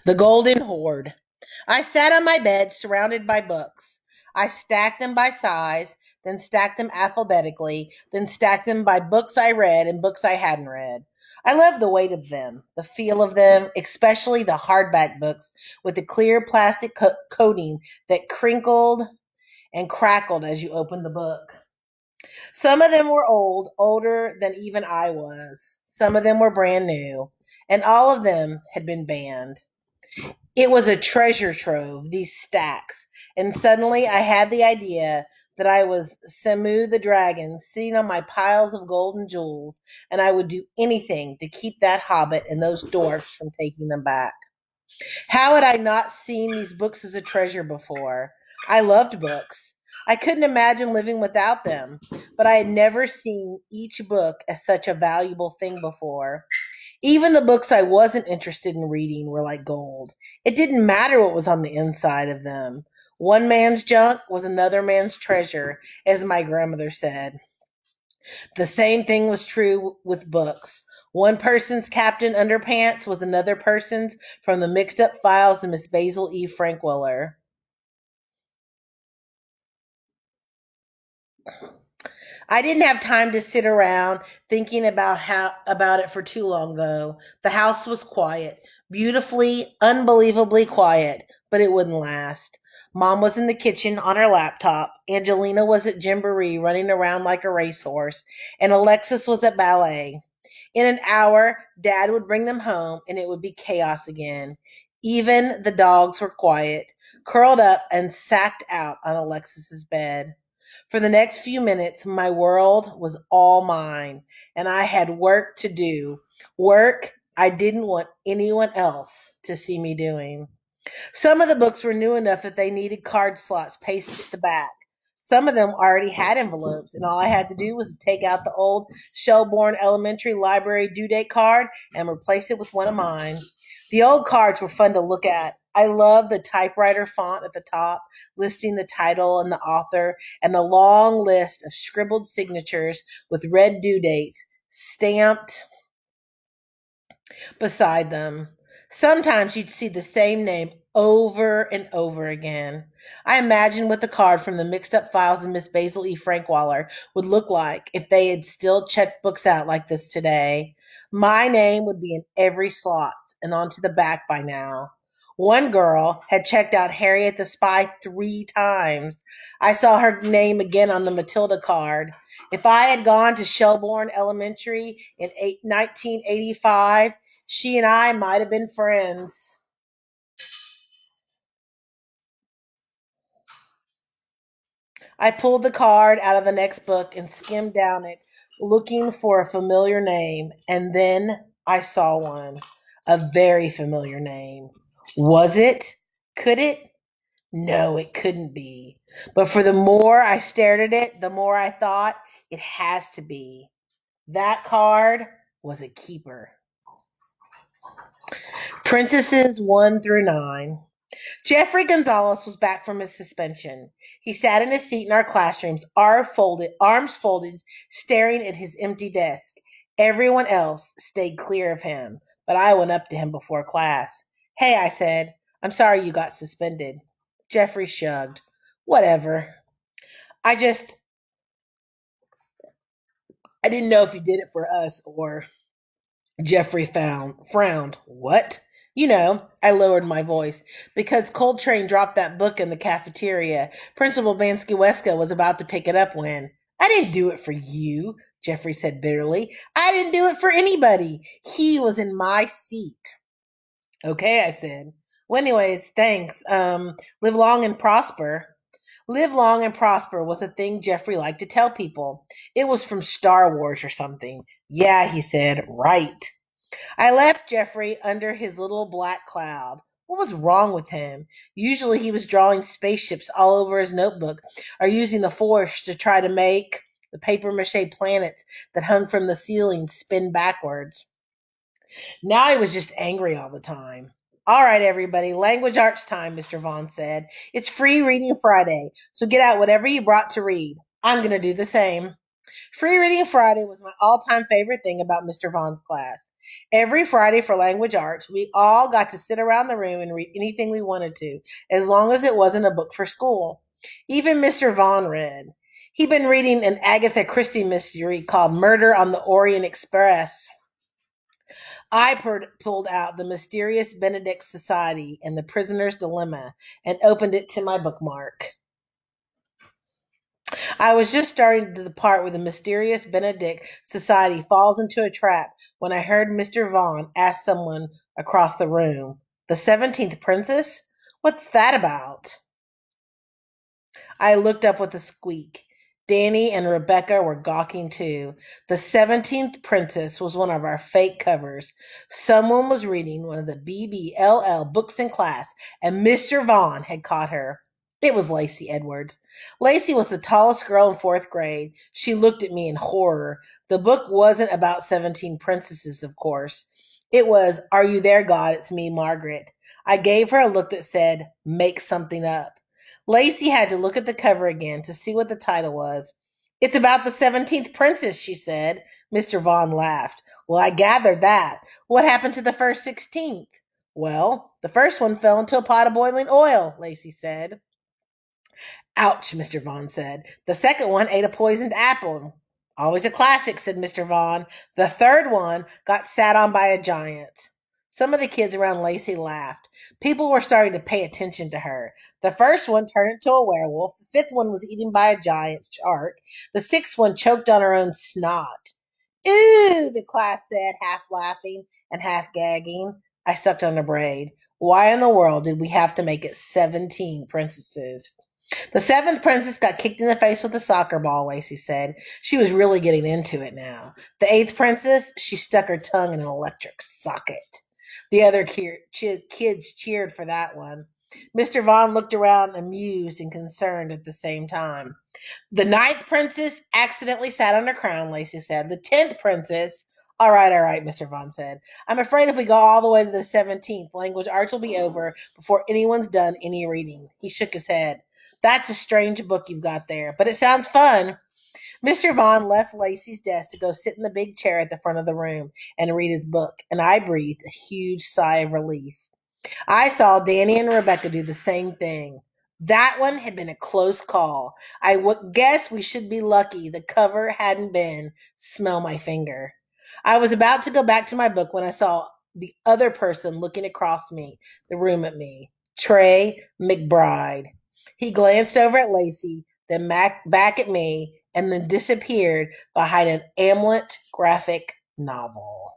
The Golden Hoard. I sat on my bed surrounded by books. I stacked them by size, then stacked them alphabetically, then stacked them by books I read and books I hadn't read. I loved the weight of them, the feel of them, especially the hardback books with the clear plastic coating that crinkled and crackled as you opened the book. Some of them were old, older than even I was. Some of them were brand new, and all of them had been banned. It was a treasure trove, these stacks. And suddenly I had the idea that I was Samu the dragon sitting on my piles of gold and jewels, and I would do anything to keep that hobbit and those dwarfs from taking them back. How had I not seen these books as a treasure before? I loved books. I couldn't imagine living without them, but I had never seen each book as such a valuable thing before. Even the books I wasn't interested in reading were like gold. It didn't matter what was on the inside of them. One man's junk was another man's treasure, as my grandmother said. The same thing was true with books. One person's Captain Underpants was another person's from the mixed up files of Miss Basil E. Frankwiller. I didn't have time to sit around thinking about it for too long though. The house was quiet, beautifully, unbelievably quiet, but it wouldn't last. Mom was in the kitchen on her laptop. Angelina was at Gymboree running around like a racehorse, and Alexis was at ballet. In an hour, Dad would bring them home and it would be chaos again. Even the dogs were quiet, curled up and sacked out on Alexis's bed. For the next few minutes, my world was all mine, and I had work to do. Work I didn't want anyone else to see me doing. Some of the books were new enough that they needed card slots pasted to the back. Some of them already had envelopes, and all I had to do was take out the old Shelbourne Elementary Library due date card and replace it with one of mine. The old cards were fun to look at. I loved the typewriter font at the top, listing the title and the author, and the long list of scribbled signatures with red due dates stamped beside them. Sometimes you'd see the same name over and over again. I imagine what the card from the mixed up files of Miss Basil E. Frankwaller would look like if they had still checked books out like this today. My name would be in every slot and onto the back by now. One girl had checked out Harriet the Spy 3 times. I saw her name again on the Matilda card. If I had gone to Shelbourne Elementary in 1985, she and I might have been friends. I pulled the card out of the next book and skimmed down it, looking for a familiar name, and then I saw one. A very familiar name. Was it? Could it? No, it couldn't be. But for the more I stared at it, the more I thought it has to be. That card was a keeper. Princesses 1 through 9. Jeffrey Gonzalez was back from his suspension. He sat in his seat in our classrooms, arms folded, staring at his empty desk. Everyone else stayed clear of him, but I went up to him before class. Hey, I said, I'm sorry you got suspended. Jeffrey shrugged. Whatever. I just, I didn't know if you did it for us or Jeffrey frowned. What? I lowered my voice because Coltrane dropped that book in the cafeteria. Principal Bansky-Weska was about to pick it up when I didn't do it for you, Jeffrey said bitterly. I didn't do it for anybody. He was in my seat. Okay, I said. Well, anyways, thanks. Live long and prosper. Live long and prosper was a thing Jeffrey liked to tell people. It was from Star Wars or something. Yeah, he said, right. I left Jeffrey under his little black cloud. What was wrong with him? Usually he was drawing spaceships all over his notebook or using the force to try to make the paper mache planets that hung from the ceiling spin backwards. Now he was just angry all the time. All right, everybody, language arts time, Mr. Vaughn said. It's free reading Friday, so get out whatever you brought to read. I'm going to do the same. Free Reading Friday was my all-time favorite thing about Mr. Vaughn's class. Every Friday for language arts, we all got to sit around the room and read anything we wanted to, as long as it wasn't a book for school. Even Mr. Vaughn read. He'd been reading an Agatha Christie mystery called Murder on the Orient Express. I pulled out The Mysterious Benedict Society and The Prisoner's Dilemma and opened it to my bookmark. I was just starting to the part where the mysterious Benedict Society falls into a trap when I heard Mr. Vaughn ask someone across the room, "The 17th Princess? What's that about?" I looked up with a squeak. Danny and Rebecca were gawking too. The 17th Princess was one of our fake covers. Someone was reading one of the BBLL books in class, and Mr. Vaughn had caught her. It was Lacey Edwards. Lacey was the tallest girl in fourth grade. She looked at me in horror. The book wasn't about 17 princesses, of course. It was, "Are you there, God? It's me, Margaret." I gave her a look that said, "Make something up." Lacey had to look at the cover again to see what the title was. "It's about the 17th princess," she said. Mr. Vaughn laughed. "Well, I gathered that. What happened to the first 16th?" "Well, the first one fell into a pot of boiling oil," Lacey said. "Ouch," Mr. Vaughn said. "The second one ate a poisoned apple." "Always a classic," said Mr. Vaughn. "The third one got sat on by a giant." Some of the kids around Lacey laughed. People were starting to pay attention to her. The first one turned into a werewolf. The fifth one was eaten by a giant shark. The sixth one choked on her own snot. "Ooh," the class said, half laughing and half gagging. I sucked on a braid. Why in the world did we have to make it 17 princesses? "The seventh princess got kicked in the face with a soccer ball," Lacey said. She was really getting into it now. "The eighth princess, she stuck her tongue in an electric socket." The other kids cheered for that one. Mr. Vaughn looked around, amused and concerned at the same time. "The ninth princess accidentally sat on her crown," Lacey said. "The 10th princess—" All right," Mr. Vaughn said. "I'm afraid if we go all the way to the 17th, language arts will be over before anyone's done any reading." He shook his head. "That's a strange book you've got there, but it sounds fun." Mr. Vaughn left Lacey's desk to go sit in the big chair at the front of the room and read his book, and I breathed a huge sigh of relief. I saw Danny and Rebecca do the same thing. That one had been a close call. I guess we should be lucky the cover hadn't been "Smell My Finger." I was about to go back to my book when I saw the other person looking across the room at me, Trey McBride. He glanced over at Lacey, then back at me, and then disappeared behind an Amlet graphic novel.